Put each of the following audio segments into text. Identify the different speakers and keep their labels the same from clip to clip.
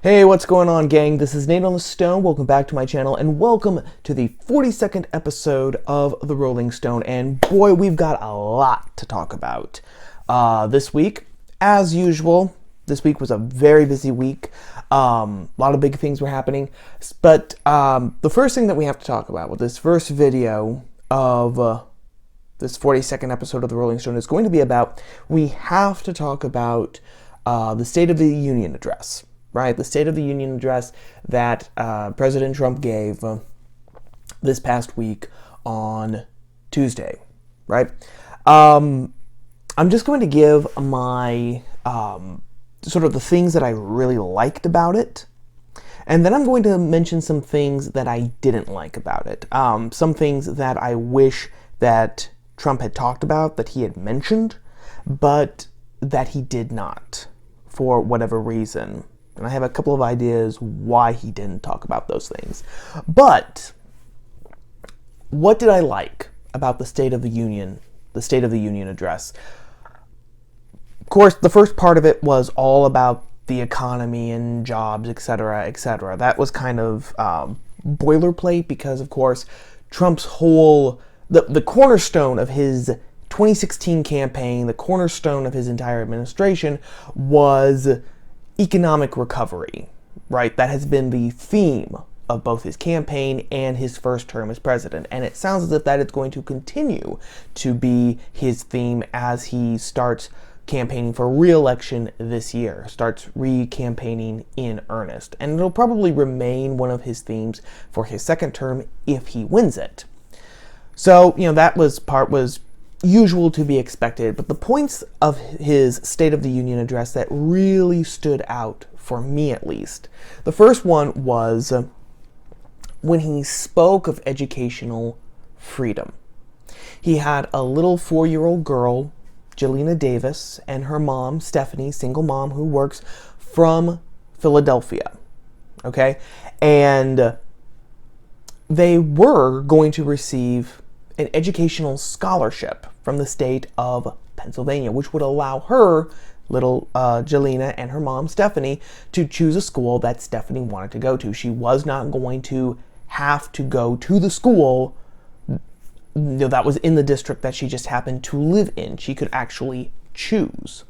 Speaker 1: Hey, what's going on, gang? This is Nate on the Stone. Welcome back to my channel, and welcome to the 42nd episode of The Rolling Stone. And boy, we've got a lot to talk about this week. As usual, this week was a very busy week. A lot of big things were happening. But the first thing that we have to talk about with this first video of this 42nd episode of The Rolling Stone is going to be about, we have to talk about the State of the Union address. Right, the State of the Union address that President Trump gave this past week on Tuesday, right? I'm just going to give my sort of the things that I really liked about it, and then I'm going to mention some things that I didn't like about it. Some things that I wish that Trump had talked about, that he had mentioned, but that he did not, for whatever reason. And I have a couple of ideas why he didn't talk about those things. But what did I like about the State of the Union address? Of course, the first part of it was all about the economy and jobs, etc., etc. That was kind of boilerplate because, of course, Trump's the cornerstone of his 2016 campaign, the cornerstone of his entire administration was economic recovery, right? That has been the theme of both his campaign and his first term as president. And it sounds as if that is going to continue to be his theme as he starts campaigning for re-election this year, starts re-campaigning in earnest. And it'll probably remain one of his themes for his second term if he wins it. So, that was usual to be expected, but the points of his State of the Union address that really stood out, for me at least, the first one was when he spoke of educational freedom. He had a little 4-year-old girl, Jelena Davis, and her mom, Stephanie, single mom, who works from Philadelphia, okay? And they were going to receive an educational scholarship from the state of Pennsylvania, which would allow her, little Jelena, and her mom, Stephanie, to choose a school that Stephanie wanted to go to. She was not going to have to go to the school that was in the district that she just happened to live in. She could actually choose.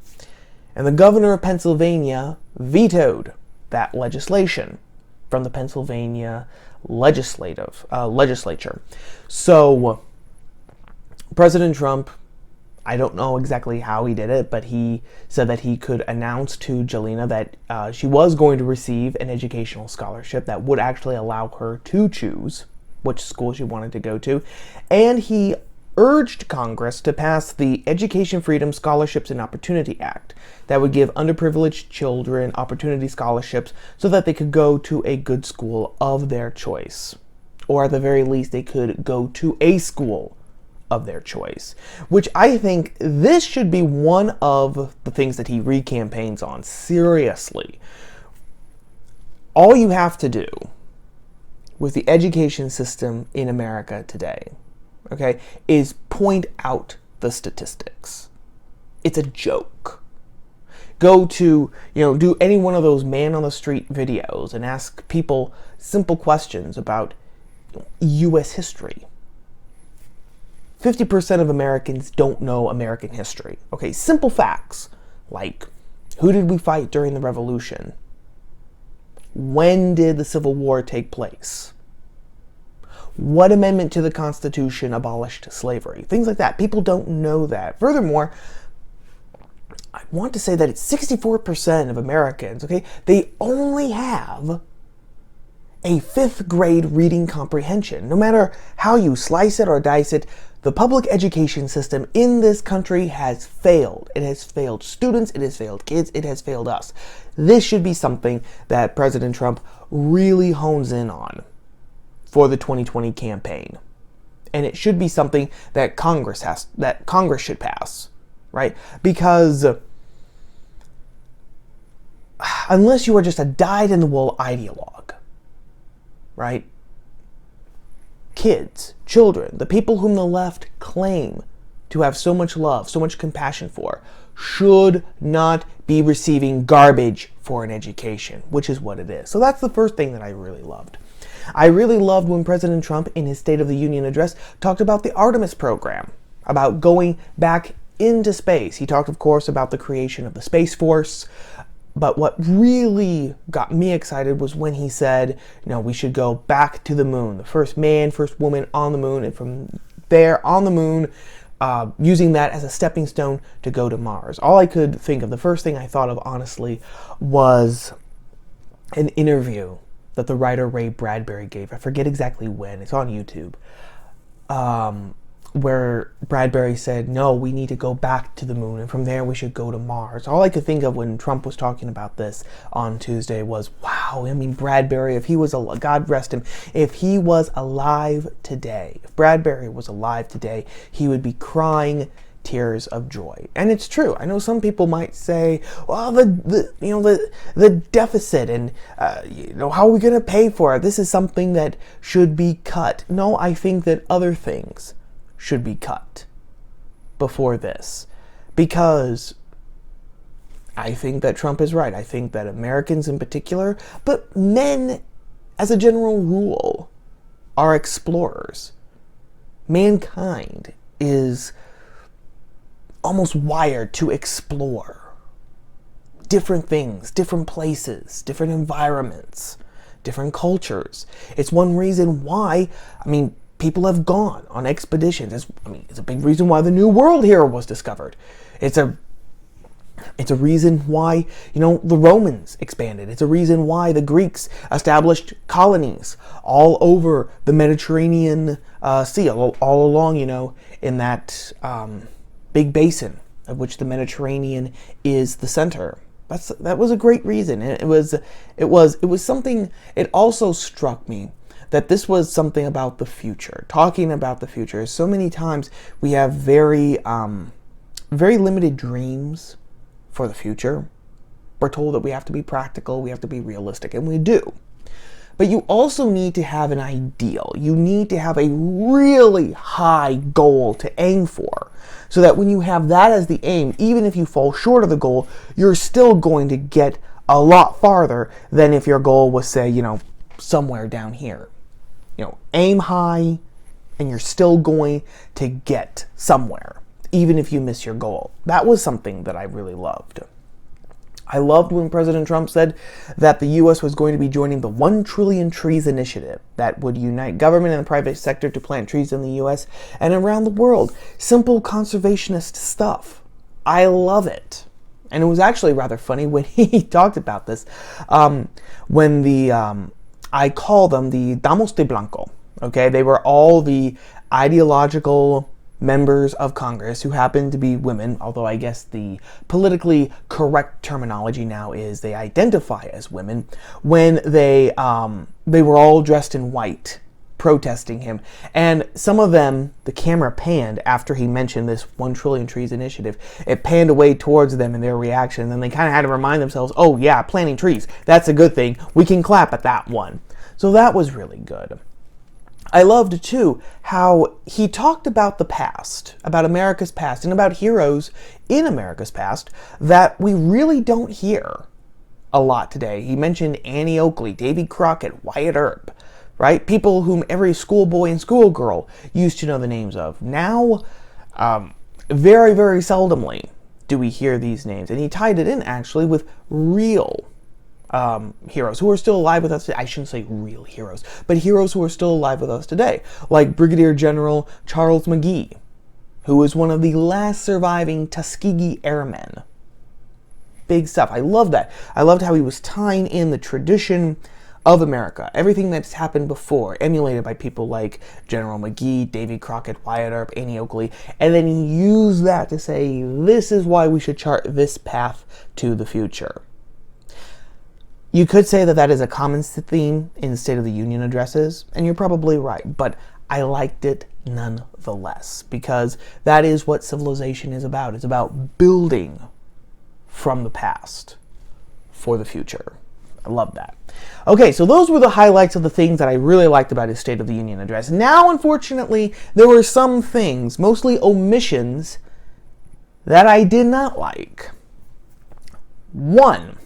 Speaker 1: And the governor of Pennsylvania vetoed that legislation from the Pennsylvania legislature. So President Trump, I don't know exactly how he did it, but he said that he could announce to Jelena that she was going to receive an educational scholarship that would actually allow her to choose which school she wanted to go to. And he urged Congress to pass the Education Freedom Scholarships and Opportunity Act that would give underprivileged children opportunity scholarships so that they could go to a good school of their choice. Or at the very least, they could go to a school of their choice, which I think this should be one of the things that he re-campaigns on. Seriously. All you have to do with the education system in America today, okay, is point out the statistics. It's a joke. Go to, do any one of those man on the street videos and ask people simple questions about U.S. history. 50% of Americans don't know American history. Okay, simple facts like, who did we fight during the Revolution? When did the Civil War take place? What amendment to the Constitution abolished slavery? Things like that. People don't know that. Furthermore, I want to say that it's 64% of Americans, okay, they only have a 5th grade reading comprehension. No matter how you slice it or dice it, the public education system in this country has failed. It has failed students, it has failed kids, it has failed us. This should be something that President Trump really hones in on for the 2020 campaign. And it should be something that Congress should pass, right? Because unless you are just a dyed-in-the-wool ideologue, right? Kids, children, the people whom the left claim to have so much love, so much compassion for, should not be receiving garbage for an education, which is what it is. So that's the first thing that I really loved. I really loved when President Trump, in his State of the Union address, talked about the Artemis program, about going back into space. He talked, of course, about the creation of the Space Force. But what really got me excited was when he said, we should go back to the moon. The first man, first woman on the moon, and from there on the moon, using that as a stepping stone to go to Mars. All I could think of, the first thing I thought of, honestly, was an interview that the writer Ray Bradbury gave. I forget exactly when. It's on YouTube. Where Bradbury said, no, we need to go back to the moon, and from there we should go to Mars. All I could think of when Trump was talking about this on Tuesday was, wow, Bradbury, if he was, God rest him, if he was alive today, if Bradbury was alive today, he would be crying tears of joy. And it's true. I know some people might say, well, the deficit, and how are we going to pay for it? This is something that should be cut. No, I think that other things should be cut before this, because I think that Trump is right. I think that Americans in particular, but men as a general rule, are explorers. Mankind is almost wired to explore different things, different places, different environments, different cultures. It's one reason why, people have gone on expeditions. It's a big reason why the New World here was discovered. It's a reason why, the Romans expanded. It's a reason why the Greeks established colonies all over the Mediterranean Sea, all along, in that big basin of which the Mediterranean is the center. That was a great reason. It was something. It also struck me that this was something about the future. Talking about the future. So many times we have very limited dreams for the future. We're told that we have to be practical, we have to be realistic, and we do. But you also need to have an ideal. You need to have a really high goal to aim for, so that when you have that as the aim, even if you fall short of the goal, you're still going to get a lot farther than if your goal was, say, somewhere down here. Aim high, and you're still going to get somewhere, even if you miss your goal. That was something that I really loved. I loved when President Trump said that the U.S. was going to be joining the 1 Trillion Trees Initiative that would unite government and the private sector to plant trees in the U.S. and around the world. Simple conservationist stuff. I love it. And it was actually rather funny when he talked about this, when I call them the Damos de Blanco. Okay, they were all the ideological members of Congress who happened to be women, although I guess the politically correct terminology now is they identify as women, when they were all dressed in white protesting him. And some of them, the camera panned after he mentioned this 1 Trillion Trees Initiative. It panned away towards them in their reaction, and then they kind of had to remind themselves, oh yeah, planting trees, that's a good thing. We can clap at that one. So that was really good. I loved, too, how he talked about the past, about America's past, and about heroes in America's past that we really don't hear a lot today. He mentioned Annie Oakley, Davy Crockett, Wyatt Earp, right? People whom every schoolboy and schoolgirl used to know the names of. Now, very, very seldomly do we hear these names. And he tied it in, actually, with real heroes who are still alive with us today. I shouldn't say real heroes, but heroes who are still alive with us today, like Brigadier General Charles McGee, who was one of the last surviving Tuskegee Airmen. Big stuff. I love that. I loved how he was tying in the tradition of America, everything that's happened before, emulated by people like General McGee, Davy Crockett, Wyatt Earp, Annie Oakley, and then he used that to say, this is why we should chart this path to the future. You could say that is a common theme in State of the Union addresses, and you're probably right, but I liked it nonetheless, because that is what civilization is about. It's about building from the past for the future. I love that. Okay, so those were the highlights of the things that I really liked about his State of the Union address. Now, unfortunately, there were some things, mostly omissions, that I did not like. One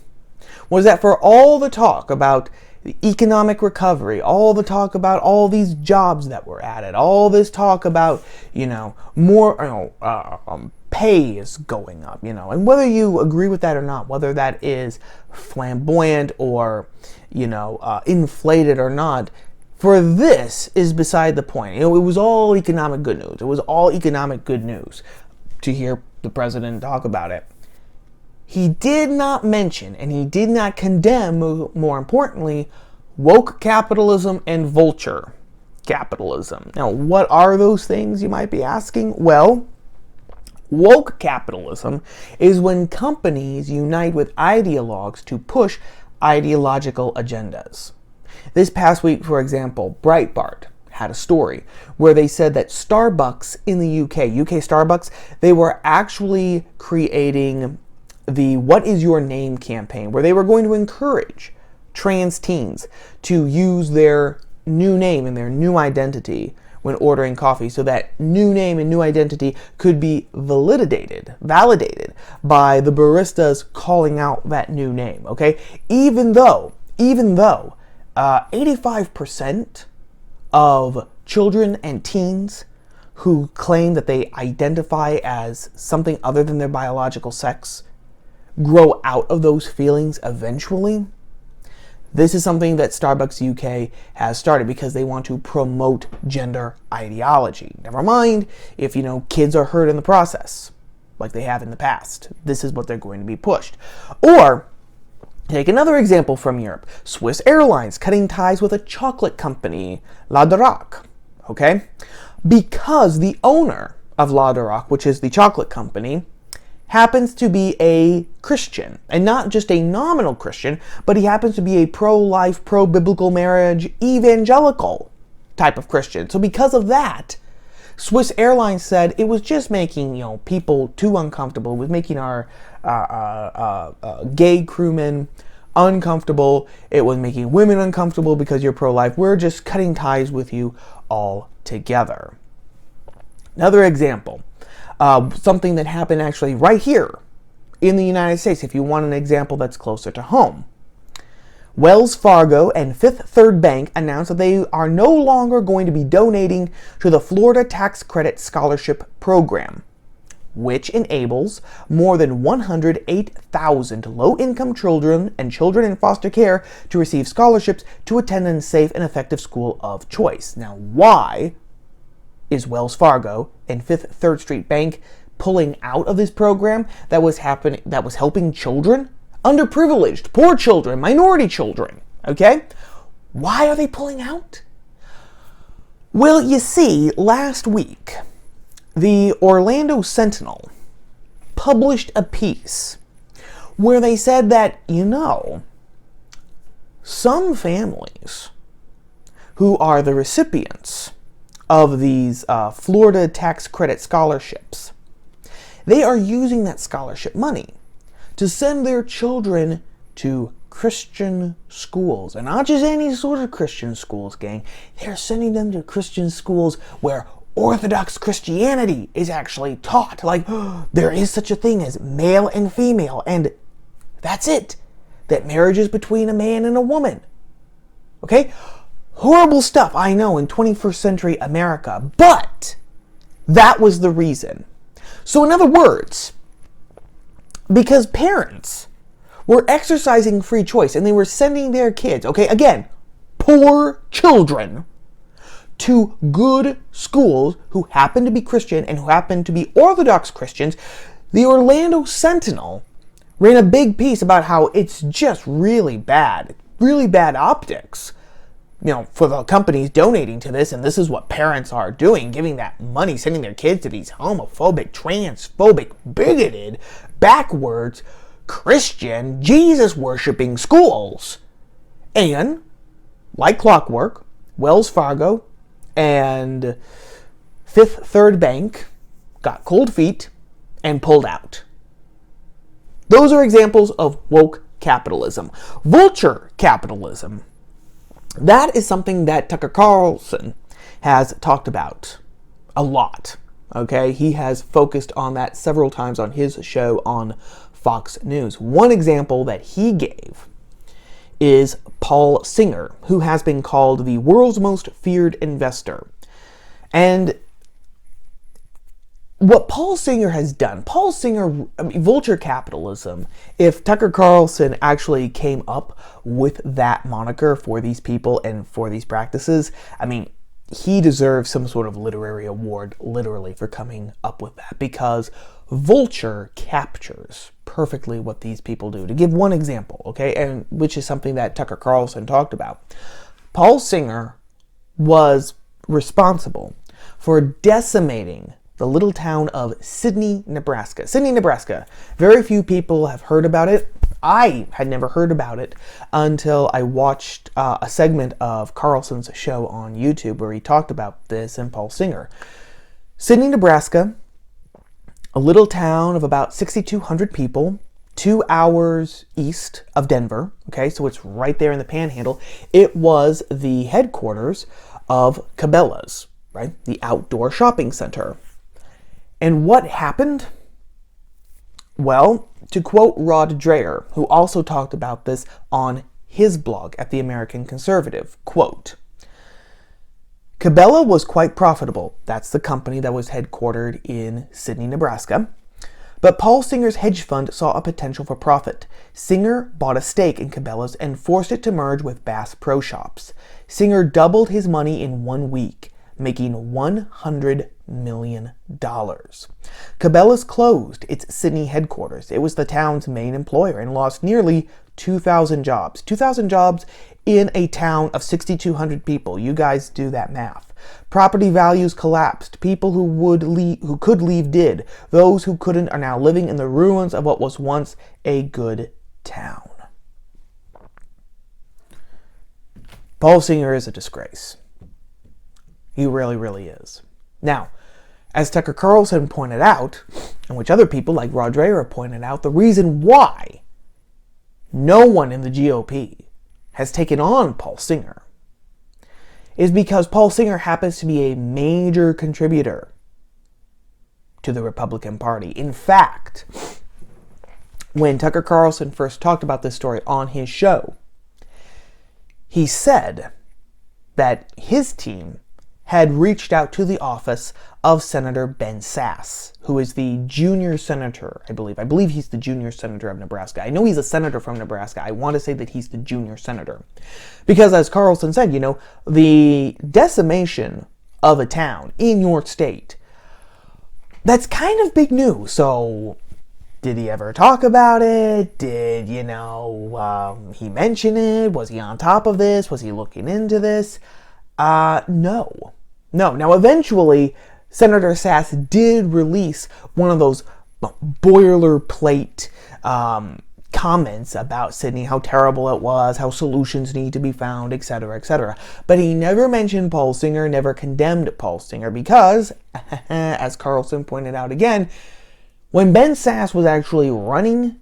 Speaker 1: was that for all the talk about the economic recovery, all the talk about all these jobs that were added, all this talk about, more, pay is going up, and whether you agree with that or not, whether that is flamboyant or, inflated or not, for this is beside the point. It was all economic good news. It was all economic good news to hear the president talk about it. He did not mention, and he did not condemn, more importantly, woke capitalism and vulture capitalism. Now, what are those things, you might be asking? Well, woke capitalism is when companies unite with ideologues to push ideological agendas. This past week, for example, Breitbart had a story where they said that Starbucks in the UK Starbucks, they were actually creating the What Is Your Name campaign, where they were going to encourage trans teens to use their new name and their new identity when ordering coffee, so that new name and new identity could be validated by the baristas calling out that new name, okay? Even though 85% of children and teens who claim that they identify as something other than their biological sex grow out of those feelings eventually. This is something that Starbucks UK has started because they want to promote gender ideology. Never mind if, kids are hurt in the process, like they have in the past. This is what they're going to be pushed. Or, take another example from Europe. Swiss Airlines cutting ties with a chocolate company, La Durac, okay? Because the owner of La Durac, which is the chocolate company, happens to be a Christian, and not just a nominal Christian, but he happens to be a pro-life, pro-biblical marriage, evangelical type of Christian. So because of that, Swiss Airlines said it was just making, people too uncomfortable. It was making our gay crewmen uncomfortable. It was making women uncomfortable because you're pro-life. We're just cutting ties with you all together. Another example. Something that happened actually right here in the United States, if you want an example that's closer to home. Wells Fargo and Fifth Third Bank announced that they are no longer going to be donating to the Florida Tax Credit Scholarship Program, which enables more than 108,000 low-income children and children in foster care to receive scholarships to attend a safe and effective school of choice. Now, why is Wells Fargo and Fifth Third Street Bank pulling out of this program that was helping children? Underprivileged, poor children, minority children, okay? Why are they pulling out? Well, you see, last week, the Orlando Sentinel published a piece where they said that, some families who are the recipients of these Florida tax credit scholarships, they are using that scholarship money to send their children to Christian schools. And not just any sort of Christian schools, gang. They're sending them to Christian schools where Orthodox Christianity is actually taught. Like, there is such a thing as male and female, and that's it. That marriage is between a man and a woman. Okay? Horrible stuff, I know, in 21st century America, but that was the reason. So in other words, because parents were exercising free choice and they were sending their kids, okay, again, poor children, to good schools who happen to be Christian and who happen to be Orthodox Christians, the Orlando Sentinel ran a big piece about how it's just really bad optics, for the companies donating to this, and this is what parents are doing, giving that money, sending their kids to these homophobic, transphobic, bigoted, backwards, Christian, Jesus-worshipping schools. And, like clockwork, Wells Fargo and Fifth Third Bank got cold feet and pulled out. Those are examples of woke capitalism. Vulture capitalism. That is something that Tucker Carlson has talked about a lot. Okay, he has focused on that several times on his show on Fox News. One example that he gave is Paul Singer, who has been called the world's most feared investor. And what Paul Singer has done, vulture capitalism, if Tucker Carlson actually came up with that moniker for these people and for these practices, he deserves some sort of literary award, literally, for coming up with that, because vulture captures perfectly what these people do. To give one example, okay, and which is something that Tucker Carlson talked about, Paul Singer was responsible for decimating the little town of Sidney, Nebraska. Sidney, Nebraska. Very few people have heard about it. I had never heard about it until I watched a segment of Carlson's show on YouTube where he talked about this and Paul Singer. Sidney, Nebraska, a little town of about 6,200 people, 2 hours east of Denver. Okay, so it's right there in the Panhandle. It was the headquarters of Cabela's, right? The outdoor shopping center. And what happened? Well, to quote Rod Dreher, who also talked about this on his blog at The American Conservative, quote, Cabela was quite profitable. That's the company that was headquartered in Sidney, Nebraska. But Paul Singer's hedge fund saw a potential for profit. Singer bought a stake in Cabela's and forced it to merge with Bass Pro Shops. Singer doubled his money in 1 week, making $100 million. Cabela's closed its Sidney headquarters. It was the town's main employer and lost nearly 2,000 jobs. 2,000 jobs in a town of 6,200 people. You guys do that math. Property values collapsed. People who could leave did. Those who couldn't are now living in the ruins of what was once a good town. Paul Singer is a disgrace. He really, really is. Now, as Tucker Carlson pointed out, and which other people like Rod Dreher pointed out, the reason why no one in the GOP has taken on Paul Singer is because Paul Singer happens to be a major contributor to the Republican Party. In fact, when Tucker Carlson first talked about this story on his show, he said that his team had reached out to the office of Senator Ben Sasse, who is the junior senator, I believe. I believe he's the junior senator of Nebraska. I know he's a senator from Nebraska. I want to say that he's the junior senator. Because as Carlson said, the decimation of a town in your state, that's kind of big news. So, did he ever talk about it? Did, he mention it? Was he on top of this? Was he looking into this? No. Now, eventually, Senator Sasse did release one of those boilerplate comments about Sidney, how terrible it was, how solutions need to be found, etc., etc. But he never mentioned Paul Singer, never condemned Paul Singer, because, as Carlson pointed out again, when Ben Sasse was actually running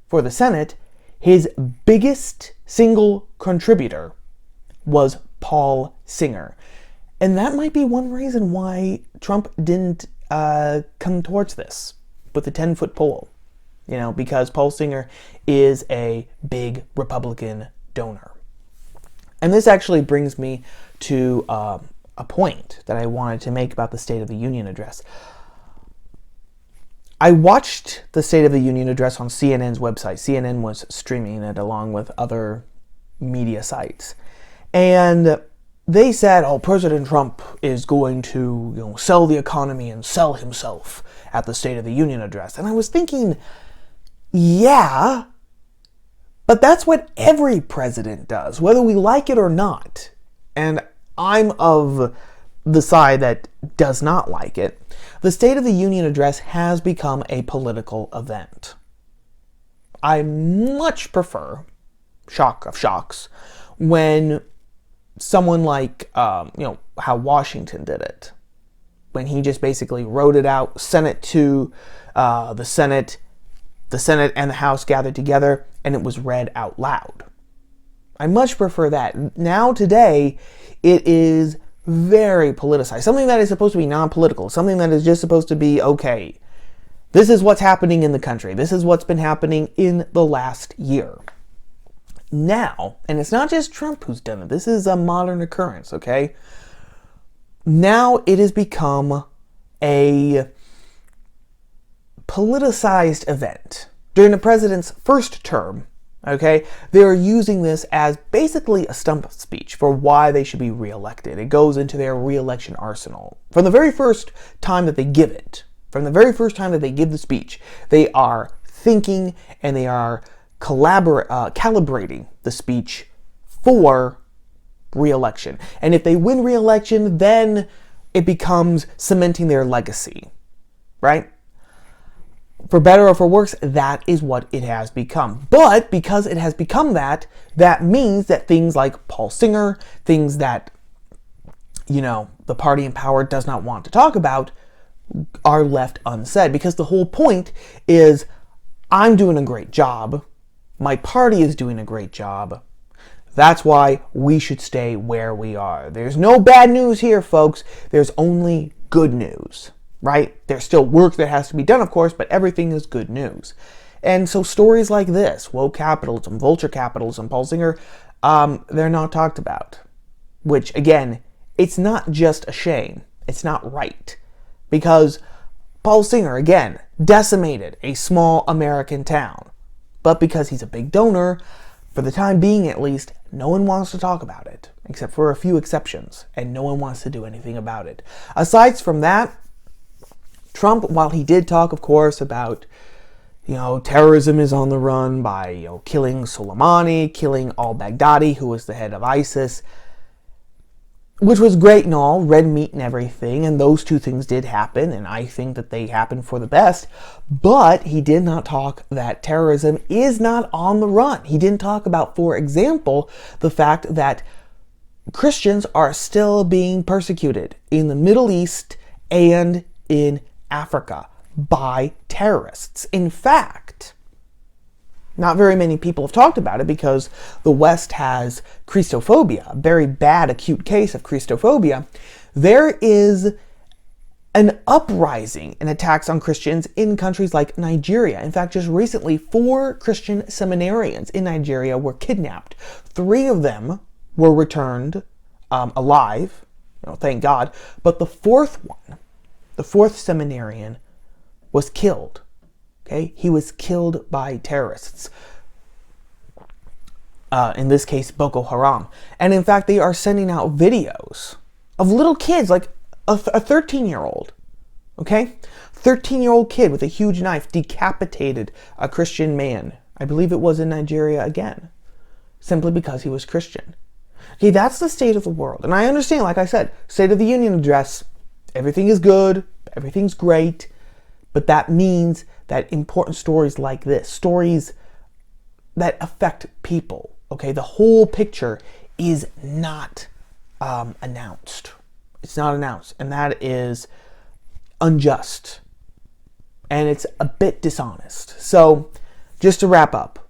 Speaker 1: for the Senate, his biggest single contributor was Paul Singer. And that might be one reason why Trump didn't come towards this with a 10-foot pole. Because Paul Singer is a big Republican donor. And this actually brings me to a point that I wanted to make about the State of the Union address. I watched the State of the Union address on CNN's website. CNN was streaming it along with other media sites. And they said, President Trump is going to, sell the economy and sell himself at the State of the Union address. And I was thinking, yeah, but that's what every president does, whether we like it or not. And I'm of the side that does not like it. The State of the Union address has become a political event. I much prefer, shock of shocks, when someone like, how Washington did it. When he just basically wrote it out, sent it to the Senate, the Senate and the House gathered together and it was read out loud. I much prefer that. Now, today, it is very politicized. Something that is supposed to be non-political. Something that is just supposed to be, okay, this is what's happening in the country. This is what's been happening in the last year. Now, and it's not just Trump who's done it. This is a modern occurrence, okay? Now it has become a politicized event. During the president's first term, okay, they're using this as basically a stump speech for why they should be reelected. It goes into their reelection arsenal. From the very first time that they give it, from the very first time that they give the speech, they are thinking and they are calibrating the speech for reelection. And if they win reelection, then it becomes cementing their legacy, right? For better or for worse, that is what it has become. But because it has become that, that means that things like Paul Singer, things that, the party in power does not want to talk about, are left unsaid. Because the whole point is, I'm doing a great job. My party is doing a great job. That's why we should stay where we are. There's no bad news here, folks. There's only good news. Right? There's still work that has to be done, of course, but everything is good news. And so stories like this, woke capitalism, vulture capitalism, Paul Singer, they're not talked about. Which, again, it's not just a shame. It's not right. Because Paul Singer, again, decimated a small American town. But because he's a big donor, for the time being at least, no one wants to talk about it. Except for a few exceptions. And no one wants to do anything about it. Aside from that, Trump, while he did talk, of course, about, terrorism is on the run by, killing Soleimani, killing al-Baghdadi, who was the head of ISIS, which was great and all, red meat and everything, and those two things did happen, and I think that they happened for the best, but he did not talk that terrorism is not on the run. He didn't talk about, for example, the fact that Christians are still being persecuted in the Middle East and in Africa by terrorists. In fact, not very many people have talked about it because the West has Christophobia, a very bad acute case of Christophobia. There is an uprising in attacks on Christians in countries like Nigeria. In fact, just recently, 4 Christian seminarians in Nigeria were kidnapped. 3 of them were returned alive, thank God, but the 4th one, the 4th seminarian, was killed. Okay? He was killed by terrorists. In this case, Boko Haram. And in fact, they are sending out videos of little kids, like a 13-year-old. Okay? 13-year-old kid with a huge knife decapitated a Christian man. I believe it was in Nigeria again. Simply because he was Christian. Okay, that's the state of the world. And I understand, like I said, State of the Union address, everything is good, everything's great, but that means that important stories like this, stories that affect people, okay, the whole picture is not announced. It's not announced, and that is unjust, and it's a bit dishonest. So, just to wrap up,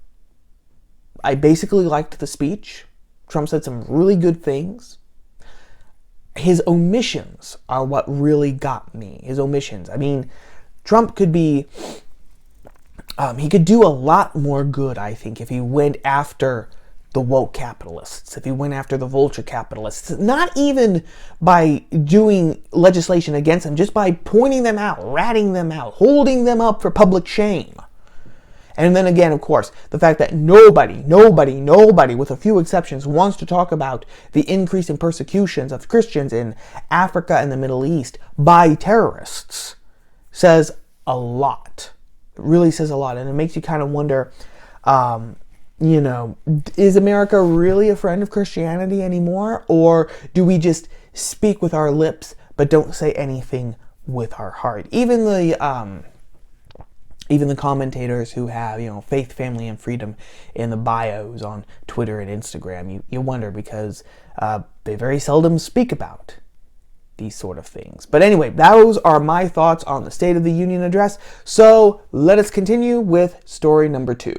Speaker 1: I basically liked the speech. Trump said some really good things. His omissions are what really got me. His omissions. I mean, Trump could be, he could do a lot more good, I think, if he went after the woke capitalists, if he went after the vulture capitalists, not even by doing legislation against them, just by pointing them out, ratting them out, holding them up for public shame. And then again, of course, the fact that nobody, with a few exceptions, wants to talk about the increase in persecutions of Christians in Africa and the Middle East by terrorists says a lot. It really says a lot. And it makes you kind of wonder, is America really a friend of Christianity anymore? Or do we just speak with our lips but don't say anything with our heart? Even the commentators who have, faith, family, and freedom in the bios on Twitter and Instagram, you wonder because they very seldom speak about these sort of things. But anyway, those are my thoughts on the State of the Union address. So let us continue with story number 2.